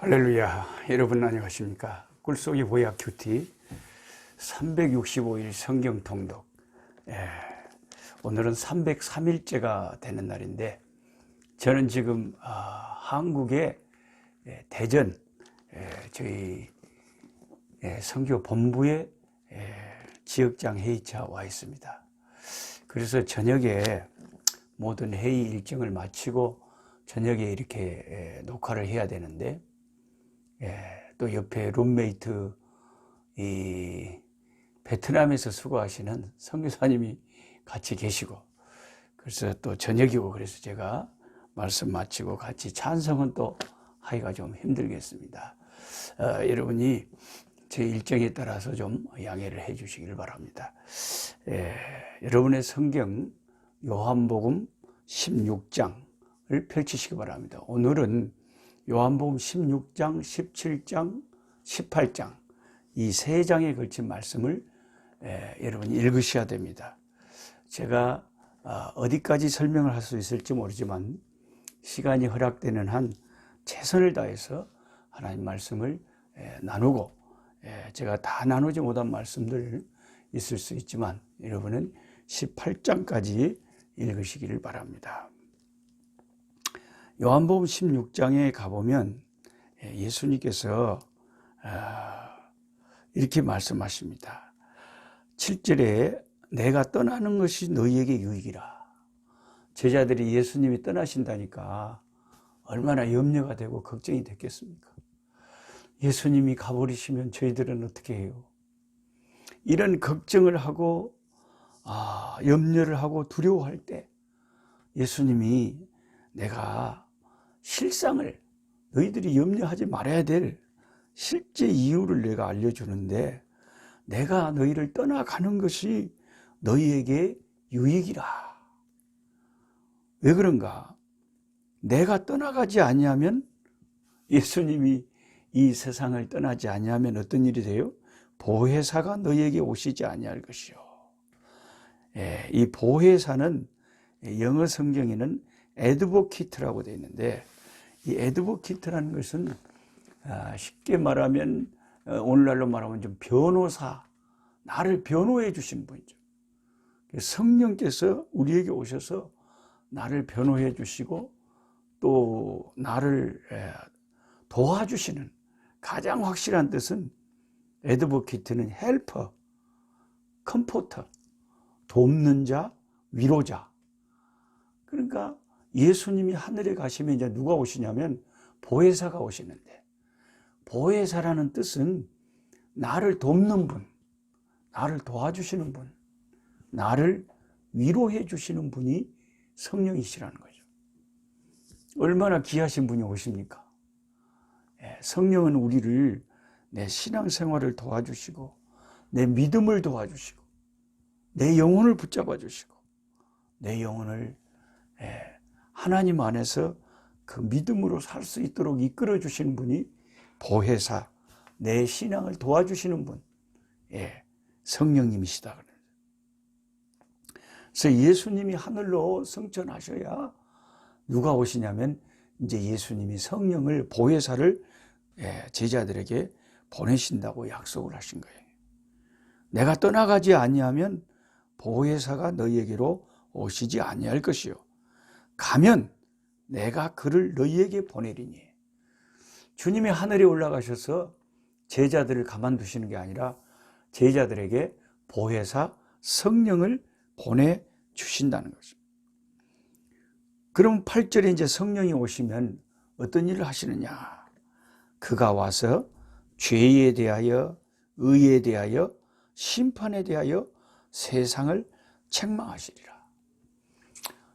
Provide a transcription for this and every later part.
할렐루야. 여러분 안녕하십니까? 꿀속의 보약 큐티 365일 성경 통독. 오늘은 303일째가 되는 날인데, 저는 지금 한국의 대전 저희 선교 본부의 지역장 회의차 와 있습니다. 그래서 저녁에 모든 회의 일정을 마치고 저녁에 이렇게 녹화를 해야 되는데, 또 옆에 룸메이트 이 베트남에서 수고하시는 선교사님이 같이 계시고, 그래서 또 저녁이고, 그래서 제가 말씀 마치고 같이 찬성은 또 하기가 좀 힘들겠습니다. 여러분이 제 일정에 따라서 좀 양해를 해 주시길 바랍니다. 여러분의 성경 요한복음 16장을 펼치시기 바랍니다. 오늘은 요한복음 16장, 17장, 18장 이 세 장에 걸친 말씀을 여러분이 읽으셔야 됩니다. 제가 어디까지 설명을 할 수 있을지 모르지만 시간이 허락되는 한 최선을 다해서 하나님 말씀을 나누고, 제가 다 나누지 못한 말씀들 있을 수 있지만 여러분은 18장까지 읽으시기를 바랍니다. 요한복음 16장에 가보면 예수님께서 이렇게 말씀하십니다. 7절에 내가 떠나는 것이 너희에게 유익이라. 제자들이 예수님이 떠나신다니까 얼마나 염려가 되고 걱정이 됐겠습니까? 예수님이 가버리시면 저희들은 어떻게 해요? 이런 걱정을 하고 염려를 하고 두려워할 때 예수님이 내가 실상을, 너희들이 염려하지 말아야 될 실제 이유를 내가 알려주는데, 내가 너희를 떠나가는 것이 너희에게 유익이라. 왜 그런가? 내가 떠나가지 아니하면, 예수님이 이 세상을 떠나지 아니하면 어떤 일이 돼요? 보혜사가 너희에게 오시지 아니할 것이요. 이 보혜사는 영어 성경에는 애드보키트라고 되어 있는데, 이 애드보키트라는 것은 쉽게 말하면, 오늘날로 말하면 좀 변호사, 나를 변호해 주신 분이죠. 성령께서 우리에게 오셔서 나를 변호해 주시고 또 나를 도와주시는, 가장 확실한 뜻은 애드보키트는 헬퍼, 컴포터, 돕는 자, 위로자. 그러니까 예수님이 하늘에 가시면 이제 누가 오시냐면 보혜사가 오시는데, 보혜사라는 뜻은 나를 돕는 분, 나를 도와주시는 분, 나를 위로해 주시는 분이 성령이시라는 거죠. 얼마나 귀하신 분이 오십니까? 성령은 우리를, 내 신앙생활을 도와주시고 내 믿음을 도와주시고 내 영혼을 붙잡아 주시고 내 영혼을 하나님 안에서 그 믿음으로 살 수 있도록 이끌어 주시는 분이 보혜사, 내 신앙을 도와주시는 분, 성령님이시다. 그래서 예수님이 하늘로 승천하셔야 누가 오시냐면, 이제 예수님이 성령을, 보혜사를 제자들에게 보내신다고 약속을 하신 거예요. 내가 떠나가지 아니하면 보혜사가 너희에게로 오시지 아니할 것이요, 가면 내가 그를 너희에게 보내리니. 주님이 하늘에 올라가셔서 제자들을 가만두시는 게 아니라 제자들에게 보혜사 성령을 보내주신다는 거죠. 그럼 8절에 이제 성령이 오시면 어떤 일을 하시느냐? 그가 와서 죄에 대하여, 의에 대하여, 심판에 대하여 세상을 책망하시리라.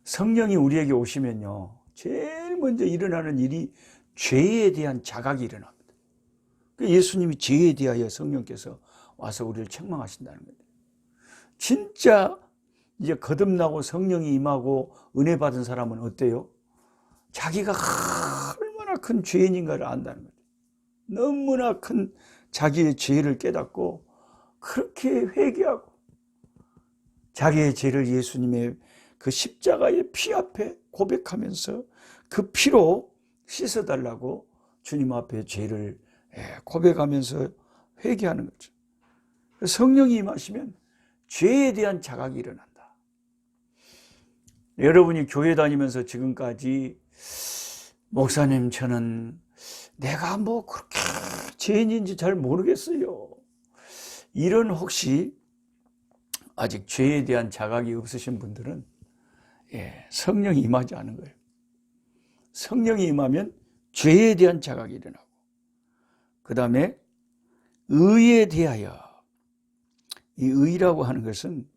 성령이 우리에게 오시면요, 제일 먼저 일어나는 일이 죄에 대한 자각이 일어납니다. 예수님이 죄에 대하여 성령께서 와서 우리를 책망하신다는 거예요. 진짜 이제 거듭나고 성령이 임하고 은혜 받은 사람은 어때요? 자기가 얼마나 큰 죄인인가를 안다는 거죠. 너무나 큰 자기의 죄를 깨닫고 그렇게 회개하고 자기의 죄를 예수님의 그 십자가의 피 앞에 고백하면서 그 피로 씻어달라고 주님 앞에 죄를 고백하면서 회개하는 거죠. 성령이 임하시면 죄에 대한 자각이 일어난다. 여러분이 교회 다니면서 지금까지 목사님 저는 내가 뭐 그렇게 죄인인지 잘 모르겠어요. 이런 혹시 아직 죄에 대한 자각이 없으신 분들은 성령이 임하지 않은 거예요. 성령이 임하면 죄에 대한 자각이 일어나고, 그 다음에 의에 대하여, 이 의라고 하는 것은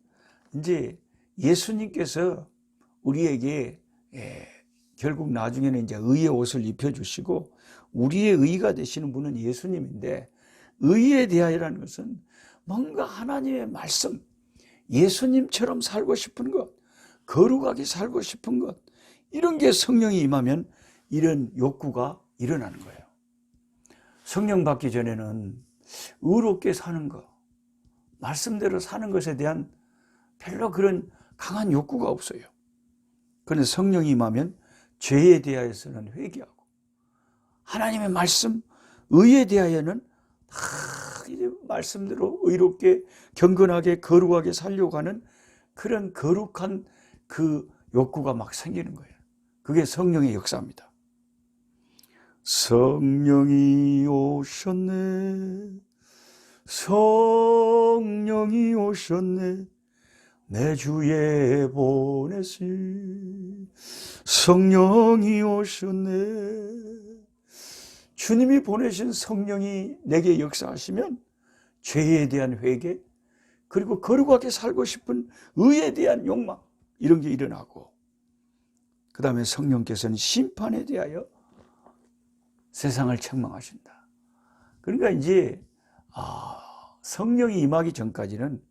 이제 예수님께서 우리에게 결국 나중에는 이제 의의 옷을 입혀주시고 우리의 의가 되시는 분은 예수님인데, 의에 대하여라는 것은 뭔가 하나님의 말씀, 예수님처럼 살고 싶은 것, 거룩하게 살고 싶은 것, 이런 게 성령이 임하면 이런 욕구가 일어나는 거예요. 성령 받기 전에는 의롭게 사는 것, 말씀대로 사는 것에 대한 별로 그런 강한 욕구가 없어요. 그런데 성령이 임하면 죄에 대하여서는 회개하고, 하나님의 말씀, 의에 대하여는 이제 말씀대로 의롭게 경건하게 거룩하게 살려고 하는 그런 거룩한 그 욕구가 막 생기는 거예요. 그게 성령의 역사입니다. 성령이 오셨네, 성령이 오셨네, 내 주에 보내시 성령이 오셨네. 주님이 보내신 성령이 내게 역사하시면 죄에 대한 회개, 그리고 거룩하게 살고 싶은 의에 대한 욕망, 이런 게 일어나고, 그 다음에 성령께서는 심판에 대하여 세상을 책망하신다. 그러니까 이제 성령이 임하기 전까지는,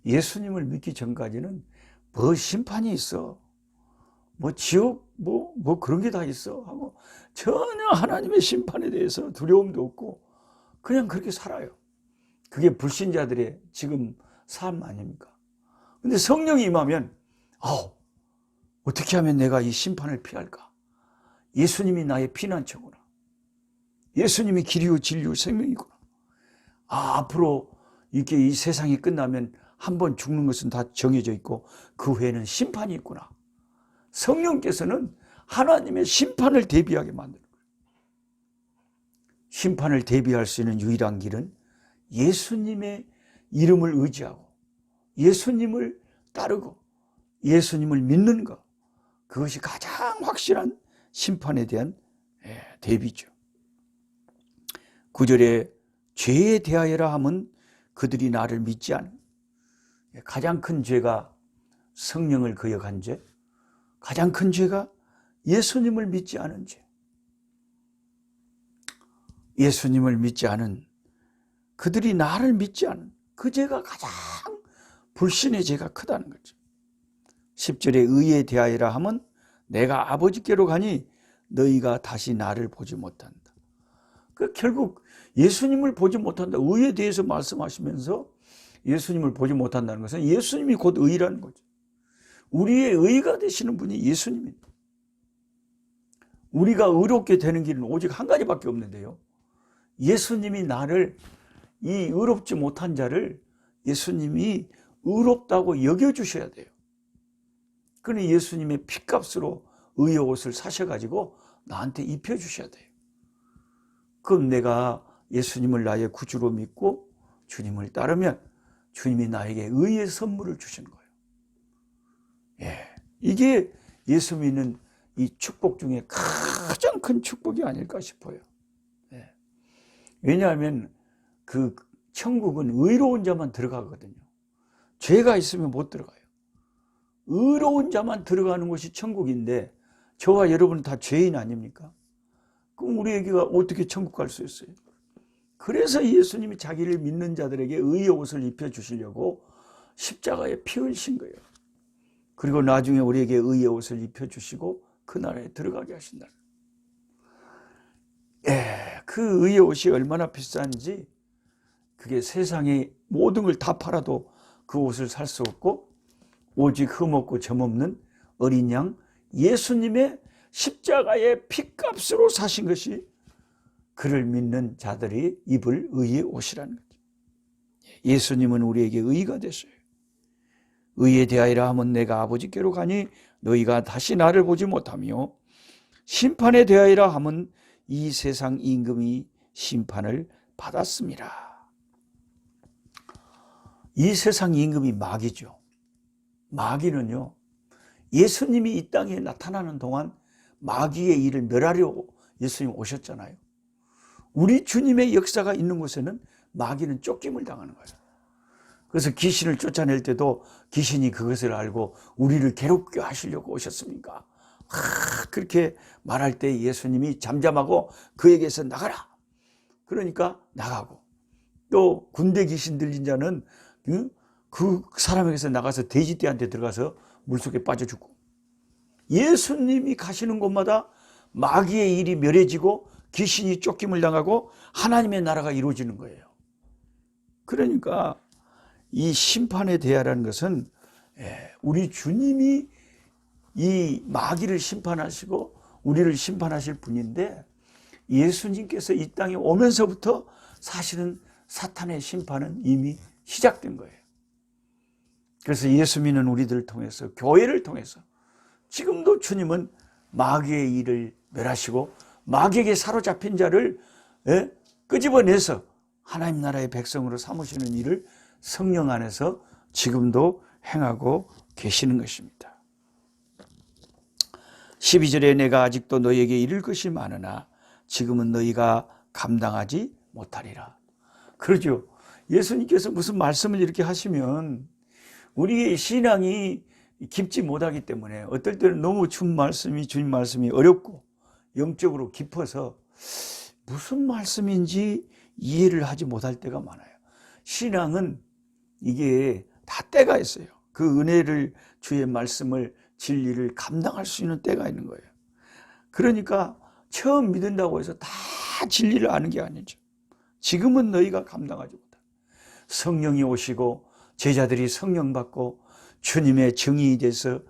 예수님을 믿기 전까지는 뭐 심판이 있어, 뭐 지옥 뭐 그런 게 다 있어 하고 전혀 하나님의 심판에 대해서 두려움도 없고 그냥 그렇게 살아요. 그게 불신자들의 지금 삶 아닙니까? 근데 성령이 임하면 어떻게 하면 내가 이 심판을 피할까? 예수님이 나의 피난처구나. 예수님이 길이요 진리요 생명이구나. 앞으로 이렇게 이 세상이 끝나면 한 번 죽는 것은 다 정해져 있고 그 후에는 심판이 있구나. 성령께서는 하나님의 심판을 대비하게 만드는 거예요. 심판을 대비할 수 있는 유일한 길은 예수님의 이름을 의지하고 예수님을 따르고 예수님을 믿는 것, 그것이 가장 확실한 심판에 대한 대비죠. 9절에 죄에 대하여라 함은 그들이 나를 믿지 않은, 가장 큰 죄가 성령을 거역한 죄, 가장 큰 죄가 예수님을 믿지 않은 죄. 예수님을 믿지 않은, 그들이 나를 믿지 않은 그 죄가 가장 불신의 죄가 크다는 거죠. 10절에 의에 대하여라 하면 내가 아버지께로 가니 너희가 다시 나를 보지 못한다. 결국 예수님을 보지 못한다. 의에 대해서 말씀하시면서 예수님을 보지 못한다는 것은 예수님이 곧 의라는 거죠. 우리의 의가 되시는 분이 예수님입니다. 우리가 의롭게 되는 길은 오직 한 가지밖에 없는데요, 예수님이 나를, 이 의롭지 못한 자를 예수님이 의롭다고 여겨주셔야 돼요. 그러니 예수님의 핏값으로 의의 옷을 사셔가지고 나한테 입혀주셔야 돼요. 그럼 내가 예수님을 나의 구주로 믿고 주님을 따르면 주님이 나에게 의의 선물을 주시는 거예요. 이게 예수 믿는 이 축복 중에 가장 큰 축복이 아닐까 싶어요. 왜냐하면 그 천국은 의로운 자만 들어가거든요. 죄가 있으면 못 들어가요. 의로운 자만 들어가는 곳이 천국인데 저와 여러분은 다 죄인 아닙니까? 그럼 우리에게가 어떻게 천국 갈 수 있어요? 그래서 예수님이 자기를 믿는 자들에게 의의 옷을 입혀주시려고 십자가에 피 흘리신 거예요. 그리고 나중에 우리에게 의의 옷을 입혀주시고 그 나라에 들어가게 하신다. 그 의의 옷이 얼마나 비싼지, 그게 세상의 모든 걸 다 팔아도 그 옷을 살 수 없고 오직 흠없고 점없는 어린 양 예수님의 십자가의 피값으로 사신 것이 그를 믿는 자들이 입을 의의 옷이라는 거죠. 예수님은 우리에게 의가 됐어요. 의에 대하여라 하면 내가 아버지께로 가니 너희가 다시 나를 보지 못하며, 심판에 대하여라 하면 이 세상 임금이 심판을 받았습니다. 이 세상 임금이 마귀죠. 마귀는요, 예수님이 이 땅에 나타나는 동안 마귀의 일을 멸하려고 예수님 오셨잖아요. 우리 주님의 역사가 있는 곳에는 마귀는 쫓김을 당하는 거예요. 그래서 귀신을 쫓아낼 때도 귀신이 그것을 알고 우리를 괴롭게 하시려고 오셨습니까? 그렇게 말할 때 예수님이 잠잠하고 그에게서 나가라. 그러니까 나가고, 또 군대 귀신 들린 자는 그 사람에게서 나가서 돼지떼한테 들어가서 물속에 빠져 죽고, 예수님이 가시는 곳마다 마귀의 일이 멸해지고 귀신이 쫓김을 당하고 하나님의 나라가 이루어지는 거예요. 그러니까 이 심판에 대하라는 것은 우리 주님이 이 마귀를 심판하시고 우리를 심판하실 분인데, 예수님께서 이 땅에 오면서부터 사실은 사탄의 심판은 이미 시작된 거예요. 그래서 예수 믿는 우리들을 통해서, 교회를 통해서 지금도 주님은 마귀의 일을 멸하시고 마귀에게 사로잡힌 자를 끄집어내서 하나님 나라의 백성으로 삼으시는 일을 성령 안에서 지금도 행하고 계시는 것입니다. 12절에 내가 아직도 너희에게 이를 것이 많으나 지금은 너희가 감당하지 못하리라. 그러죠. 예수님께서 무슨 말씀을 이렇게 하시면 우리의 신앙이 깊지 못하기 때문에 어떨 때는 너무 주님 말씀이 어렵고 영적으로 깊어서 무슨 말씀인지 이해를 하지 못할 때가 많아요. 신앙은 이게 다 때가 있어요. 그 은혜를, 주의 말씀을, 진리를 감당할 수 있는 때가 있는 거예요. 그러니까 처음 믿는다고 해서 다 진리를 아는 게 아니죠. 지금은 너희가 감당하지 못한다. 성령이 오시고 제자들이 성령 받고 주님의 증인이 돼서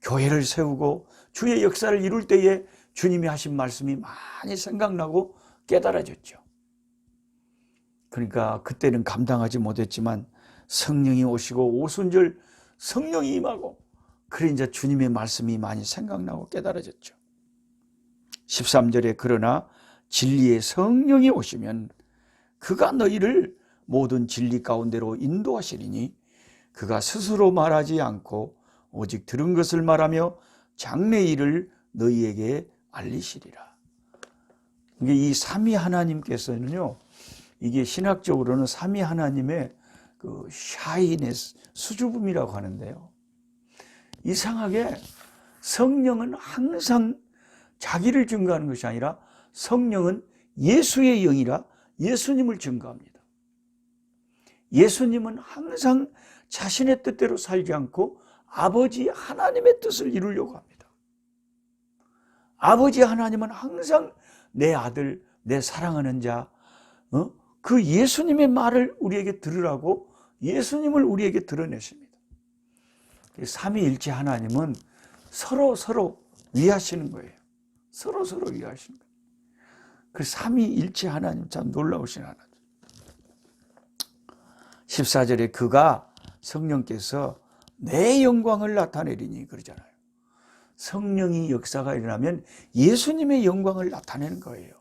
교회를 세우고 주의 역사를 이룰 때에 주님이 하신 말씀이 많이 생각나고 깨달아졌죠. 그러니까 그때는 감당하지 못했지만 성령이 오시고 오순절 성령이 임하고, 그래 이제 주님의 말씀이 많이 생각나고 깨달아졌죠. 13절에 그러나 진리의 성령이 오시면 그가 너희를 모든 진리 가운데로 인도하시리니 그가 스스로 말하지 않고 오직 들은 것을 말하며 장래 일을 너희에게 알리시리라. 이게 이 삼위 하나님께서는요, 이게 신학적으로는 삼위 하나님의 그 샤이네스, 수줍음이라고 하는데요, 이상하게 성령은 항상 자기를 증거하는 것이 아니라 성령은 예수의 영이라 예수님을 증거합니다. 예수님은 항상 자신의 뜻대로 살지 않고 아버지 하나님의 뜻을 이루려고 합니다. 아버지 하나님은 항상 내 아들, 내 사랑하는 자, 그 예수님의 말을 우리에게 들으라고 예수님을 우리에게 드러내십니다. 삼위일체 하나님은 서로 위하시는 거예요. 서로 위하시는 거예요. 그 삼위일체 하나님 참 놀라우신 하나님. 14절에 그가, 성령께서 내 영광을 나타내리니 그러잖아요. 성령이 역사가 일어나면 예수님의 영광을 나타내는 거예요.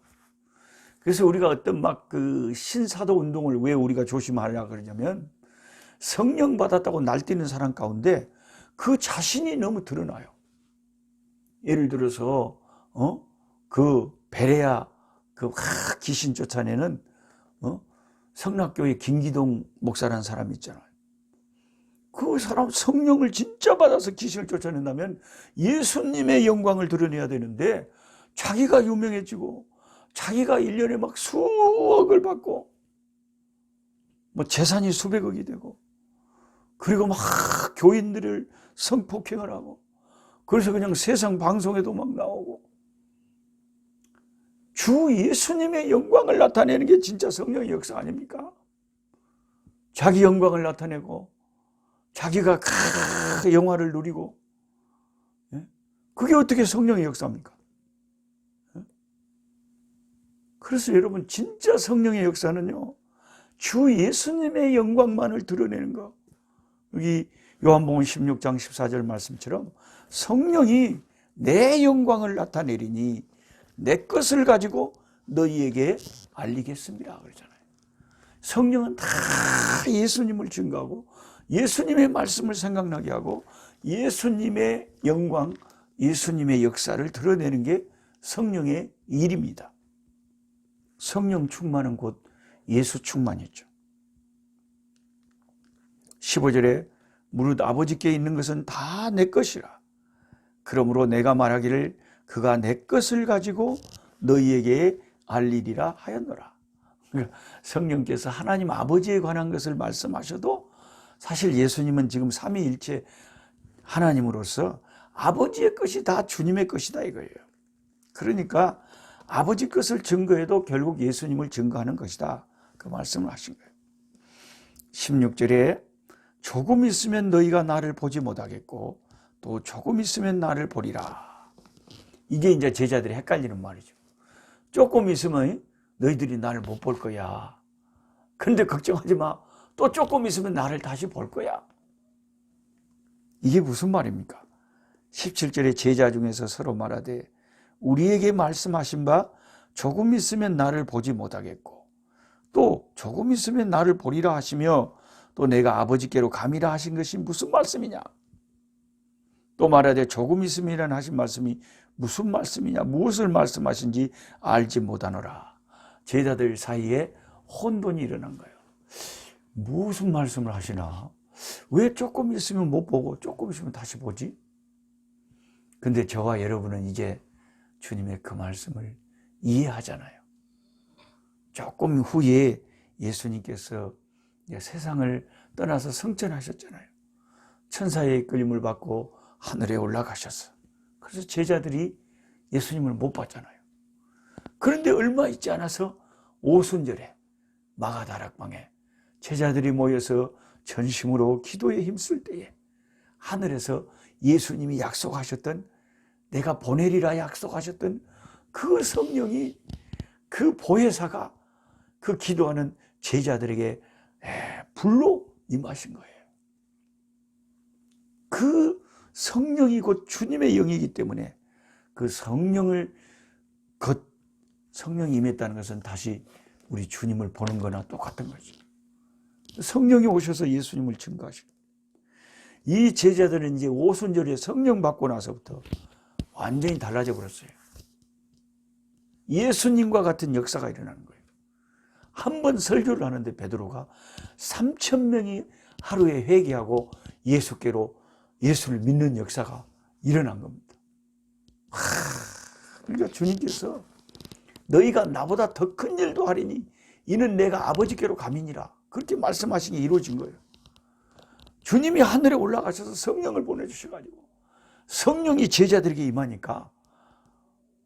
그래서 우리가 어떤 막 그 신사도 운동을 왜 우리가 조심하려고 그러냐면, 성령 받았다고 날뛰는 사람 가운데 그 자신이 너무 드러나요. 예를 들어서 그 베레아 그 귀신 쫓아내는 성락교회 김기동 목사라는 사람이 있잖아요. 그 사람 성령을 진짜 받아서 귀신을 쫓아낸다면 예수님의 영광을 드러내야 되는데, 자기가 유명해지고 자기가 1년에 막 수억을 받고 뭐 재산이 수백억이 되고, 그리고 막 교인들을 성폭행을 하고, 그래서 그냥 세상 방송에도 막 나오고, 주 예수님의 영광을 나타내는 게 진짜 성령의 역사 아닙니까? 자기 영광을 나타내고 자기가 영화를 누리고, 그게 어떻게 성령의 역사입니까? 그래서 여러분 진짜 성령의 역사는요, 주 예수님의 영광만을 드러내는 거. 여기 요한복음 16장 14절 말씀처럼 성령이 내 영광을 나타내리니 내 것을 가지고 너희에게 알리겠습니다 그러잖아요. 성령은 다 예수님을 증거하고 예수님의 말씀을 생각나게 하고 예수님의 영광, 예수님의 역사를 드러내는 게 성령의 일입니다. 성령 충만은 곧 예수 충만이죠. 15절에 무릇 아버지께 있는 것은 다 내 것이라. 그러므로 내가 말하기를 그가 내 것을 가지고 너희에게 알리리라 하였노라. 성령께서 하나님 아버지에 관한 것을 말씀하셔도 사실 예수님은 지금 삼위일체 하나님으로서 아버지의 것이 다 주님의 것이다 이거예요. 그러니까 아버지 것을 증거해도 결국 예수님을 증거하는 것이다, 그 말씀을 하신 거예요. 16절에 조금 있으면 너희가 나를 보지 못하겠고 또 조금 있으면 나를 보리라. 이게 이제 제자들이 헷갈리는 말이죠. 조금 있으면 너희들이 나를 못 볼 거야. 그런데 걱정하지 마. 또 조금 있으면 나를 다시 볼 거야. 이게 무슨 말입니까? 17절에 제자 중에서 서로 말하되 우리에게 말씀하신 바 조금 있으면 나를 보지 못하겠고 또 조금 있으면 나를 보리라 하시며 또 내가 아버지께로 감이라 하신 것이 무슨 말씀이냐? 또 말하되 조금 있으면 하신 말씀이 무슨 말씀이냐? 무엇을 말씀하신지 알지 못하노라. 제자들 사이에 혼돈이 일어난 거예요. 무슨 말씀을 하시나? 왜 조금 있으면 못 보고 조금 있으면 다시 보지? 근데 저와 여러분은 이제 주님의 그 말씀을 이해하잖아요. 조금 후에 예수님께서 세상을 떠나서 승천하셨잖아요. 천사의 이끌림을 받고 하늘에 올라가셨어. 그래서 제자들이 예수님을 못 봤잖아요. 그런데 얼마 있지 않아서 오순절에 마가다락방에 제자들이 모여서 전심으로 기도에 힘쓸 때에 하늘에서 예수님이 약속하셨던, 내가 보내리라 약속하셨던 그 성령이, 그 보혜사가 그 기도하는 제자들에게 불로 임하신 거예요. 그 성령이 곧 주님의 영이기 때문에 그 성령이 임했다는 것은 다시 우리 주님을 보는 거나 똑같은 거죠. 성령이 오셔서 예수님을 증거하시고, 이 제자들은 이제 오순절에 성령 받고 나서부터 완전히 달라져 버렸어요. 예수님과 같은 역사가 일어나는 거예요. 한 번 설교를 하는데 베드로가 3,000명이 하루에 회개하고 예수께로 예수를 믿는 역사가 일어난 겁니다. 그러니까 주님께서 너희가 나보다 더 큰 일도 하리니 이는 내가 아버지께로 감이니라, 그렇게 말씀하신 게 이루어진 거예요. 주님이 하늘에 올라가셔서 성령을 보내주셔가지고 성령이 제자들에게 임하니까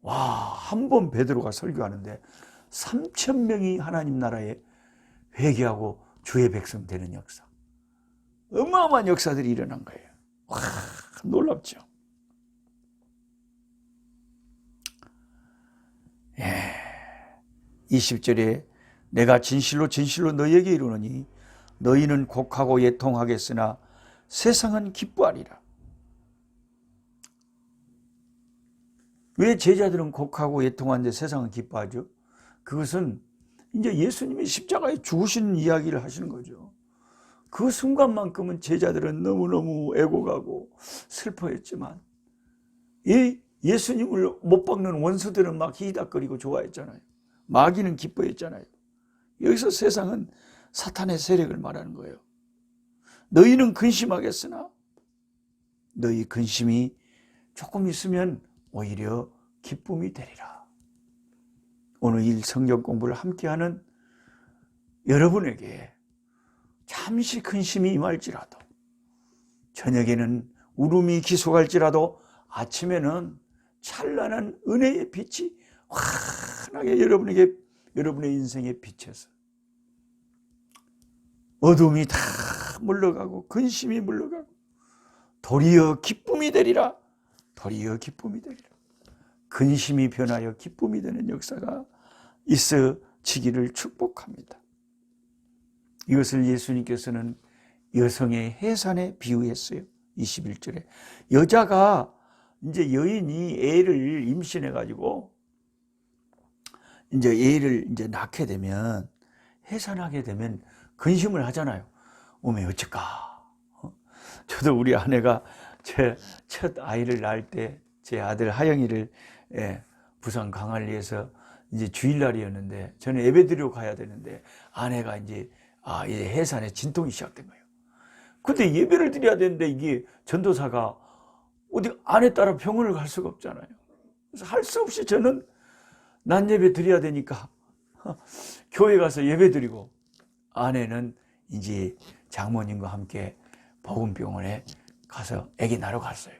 한 번 베드로가 설교하는데 3,000명이 하나님 나라에 회개하고 주의 백성 되는 역사, 어마어마한 역사들이 일어난 거예요. 놀랍죠. 20절에 내가 진실로 진실로 너희에게 이르노니 너희는 곡하고 애통하겠으나 세상은 기뻐하리라. 왜 제자들은 곡하고 애통하는데 세상은 기뻐하죠? 그것은 이제 예수님이 십자가에 죽으시는 이야기를 하시는 거죠. 그 순간만큼은 제자들은 너무너무 애곡하고 슬퍼했지만 이 예수님을 못 박는 원수들은 막 히히닥거리고 좋아했잖아요. 마귀는 기뻐했잖아요. 여기서 세상은 사탄의 세력을 말하는 거예요. 너희는 근심하겠으나 너희 근심이 조금 있으면 오히려 기쁨이 되리라. 오늘 이 성경 공부를 함께하는 여러분에게 잠시 근심이 임할지라도, 저녁에는 울음이 기속할지라도 아침에는 찬란한 은혜의 빛이 환하게 여러분의 인생에 비쳐서 어둠이 다 물러가고 근심이 물러가고 도리어 기쁨이 되리라. 도리어 기쁨이 되리라. 근심이 변하여 기쁨이 되는 역사가 있어지기를 축복합니다. 이것을 예수님께서는 여성의 해산에 비유했어요. 21절에 여자가 이제 여인이 애를 임신해 가지고 이제 애를 이제 낳게 되면, 해산하게 되면 근심을 하잖아요. 어머 어쩔까. 저도 우리 아내가 제 첫 아이를 낳을 때 제 아들 하영이를 부산 강안리에서 이제 주일날이었는데 저는 예배 드리러 가야 되는데 아내가 이제 해산에 진통이 시작된 거예요. 근데 예배를 드려야 되는데 이게 전도사가 어디 아내 따라 병원을 갈 수가 없잖아요. 그래서 할 수 없이 저는 난 예배 드려야 되니까 교회 가서 예배 드리고, 아내는 이제 장모님과 함께 복음병원에 가서 아기 낳으러 갔어요.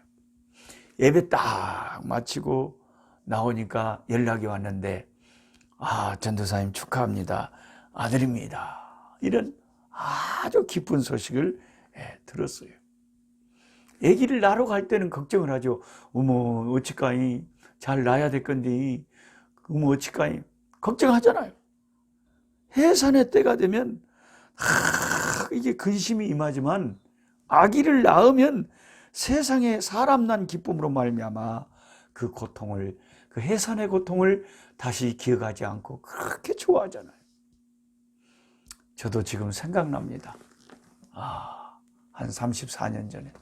예배 딱 마치고 나오니까 연락이 왔는데, 전도사님 축하합니다. 아들입니다. 이런 아주 기쁜 소식을 들었어요. 아기를 낳으러 갈 때는 걱정을 하죠. 어머 어찌까이 잘 낳아야 될 건데, 어머 어찌까이 걱정하잖아요. 해산의 때가 되면 이게 근심이 임하지만, 아기를 낳으면 세상에 사람 난 기쁨으로 말미암아 그 고통을, 그 해산의 고통을 다시 기억하지 않고 그렇게 좋아하잖아요. 저도 지금 생각납니다. 한 34년 전에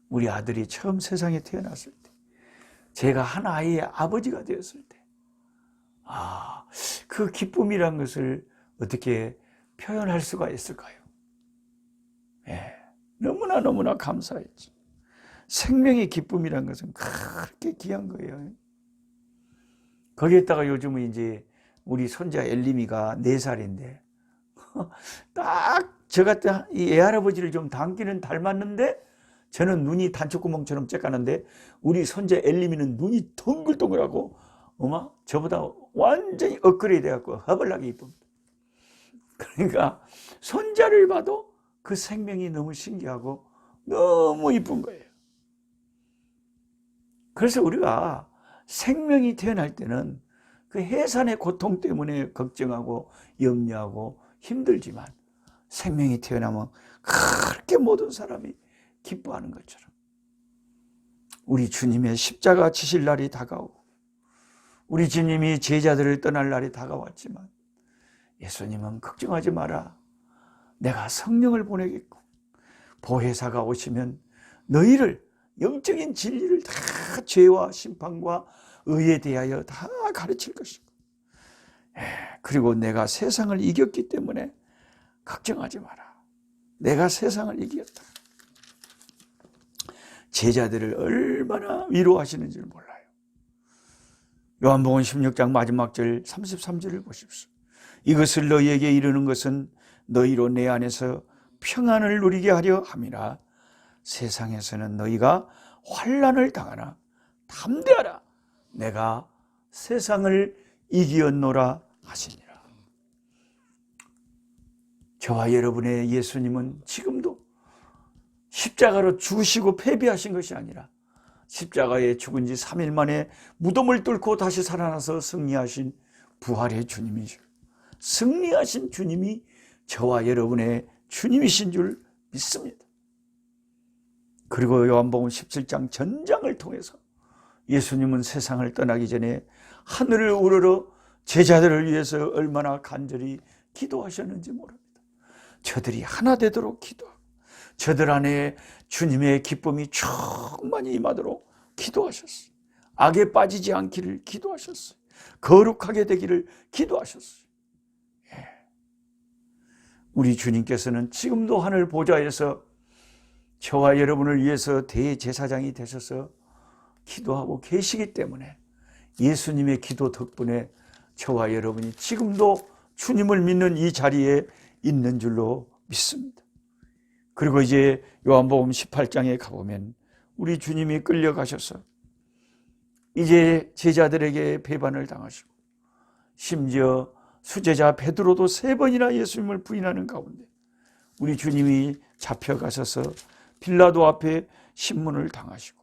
우리 아들이 처음 세상에 태어났을 때, 제가 한 아이의 아버지가 되었을 때, 그 기쁨이란 것을 어떻게 표현할 수가 있을까요? 너무나 감사했죠. 생명의 기쁨이란 것은 그렇게 귀한 거예요. 거기에다가 요즘은 이제 우리 손자 엘림이가 4살인데 딱 저 같은 이 애할아버지를 좀 닮았는데, 저는 눈이 단추구멍처럼 쬐까는데 우리 손자 엘림이는 눈이 동글동글하고 저보다 완전히 업그레이드 돼갖고 허벌나게 이쁩니다. 그러니까 손자를 봐도 그 생명이 너무 신기하고 너무 이쁜 거예요. 그래서 우리가 생명이 태어날 때는 그 해산의 고통 때문에 걱정하고 염려하고 힘들지만, 생명이 태어나면 그렇게 모든 사람이 기뻐하는 것처럼, 우리 주님의 십자가 지실 날이 다가오고 우리 주님이 제자들을 떠날 날이 다가왔지만, 예수님은 걱정하지 마라. 내가 성령을 보내겠고 보혜사가 오시면 너희를 영적인 진리를 다 죄와 심판과 의에 대하여 다 가르칠 것이고, 그리고 내가 세상을 이겼기 때문에 걱정하지 마라. 내가 세상을 이겼다. 제자들을 얼마나 위로하시는지를 몰라요. 요한복음 16장 마지막 절 33절을 보십시오. 이것을 너희에게 이르는 것은 너희로 내 안에서 평안을 누리게 하려 함이라. 세상에서는 너희가 환난을 당하나 담대하라. 내가 세상을 이기었노라 하시니라. 저와 여러분의 예수님은 지금도 십자가로 죽으시고 패배하신 것이 아니라 십자가에 죽은 지 3일 만에 무덤을 뚫고 다시 살아나서 승리하신 부활의 주님이죠. 승리하신 주님이 저와 여러분의 주님이신 줄 믿습니다. 그리고 요한복음 17장 전장을 통해서 예수님은 세상을 떠나기 전에 하늘을 우러러 제자들을 위해서 얼마나 간절히 기도하셨는지 모릅니다. 저들이 하나 되도록 기도하고 저들 안에 주님의 기쁨이 충만히 임하도록 기도하셨어요. 악에 빠지지 않기를 기도하셨어요. 거룩하게 되기를 기도하셨어요. 우리 주님께서는 지금도 하늘 보좌에서 저와 여러분을 위해서 대제사장이 되셔서 기도하고 계시기 때문에, 예수님의 기도 덕분에 저와 여러분이 지금도 주님을 믿는 이 자리에 있는 줄로 믿습니다. 그리고 이제 요한복음 18장에 가보면 우리 주님이 끌려가셔서 이제 제자들에게 배반을 당하시고, 심지어 수제자 베드로도 3번이나 예수님을 부인하는 가운데 우리 주님이 잡혀가셔서 빌라도 앞에 신문을 당하시고,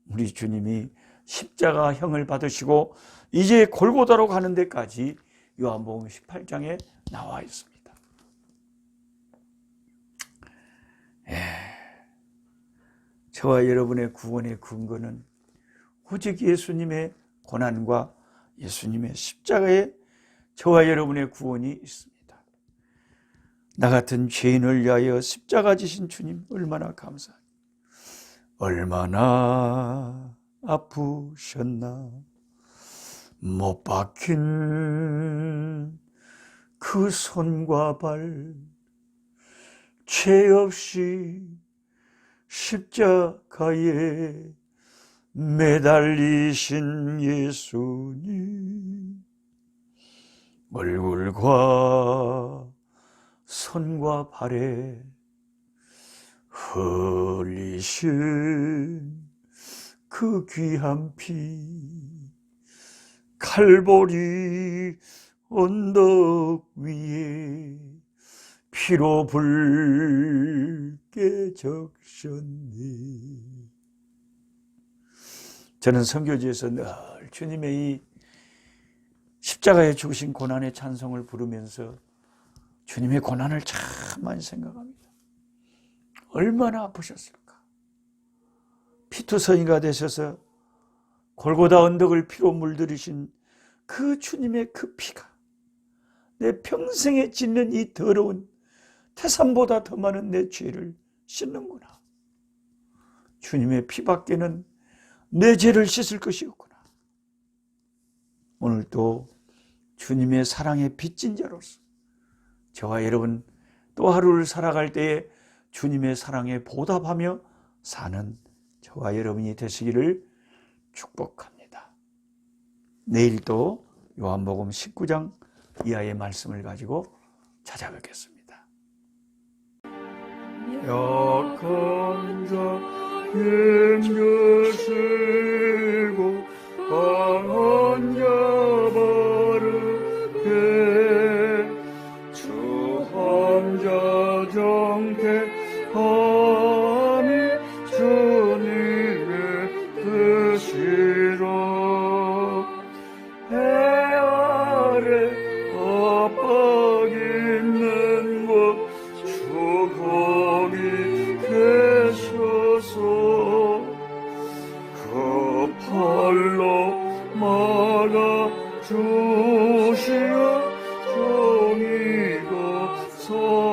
우리 주님이 십자가형을 받으시고 이제 골고다로 가는 데까지 요한복음 18장에 나와 있습니다. 저와 여러분의 구원의 근거는 오직 예수님의 고난과 예수님의 십자가에 저와 여러분의 구원이 있습니다. 나 같은 죄인을 위하여 십자가 지신 주님 얼마나 감사합니다. 얼마나 아프셨나. 못 박힌 그 손과 발, 죄 없이 십자가에 매달리신 예수님, 얼굴과 손과 발에 흘리신 그 귀한 피, 칼보리 언덕 위에 피로 붉게 적셨네. 저는 선교지에서 늘 주님의 이 십자가에 죽으신 고난의 찬송을 부르면서 주님의 고난을 참 많이 생각합니다. 얼마나 아프셨을까. 피투성이가 되셔서 골고다 언덕을 피로 물들이신 그 주님의 그 피가 내 평생에 짓는 이 더러운 태산보다 더 많은 내 죄를 씻는구나. 주님의 피밖에는 내 죄를 씻을 것이 없구나. 오늘 또 주님의 사랑에 빚진 자로서 저와 여러분 또 하루를 살아갈 때에 주님의 사랑에 보답하며 사는 저와 여러분이 되시기를 축복합니다. 내일 또 요한복음 19장 이하의 말씀을 가지고 찾아뵙겠습니다. 약한 자 힘주시고 강한 자 바르게 주한 자 정택함이 주님의 뜻이라. 해 아래 압박 있는 곳 주 거기 계셔서 그 팔로 막아 주시어 종이가 서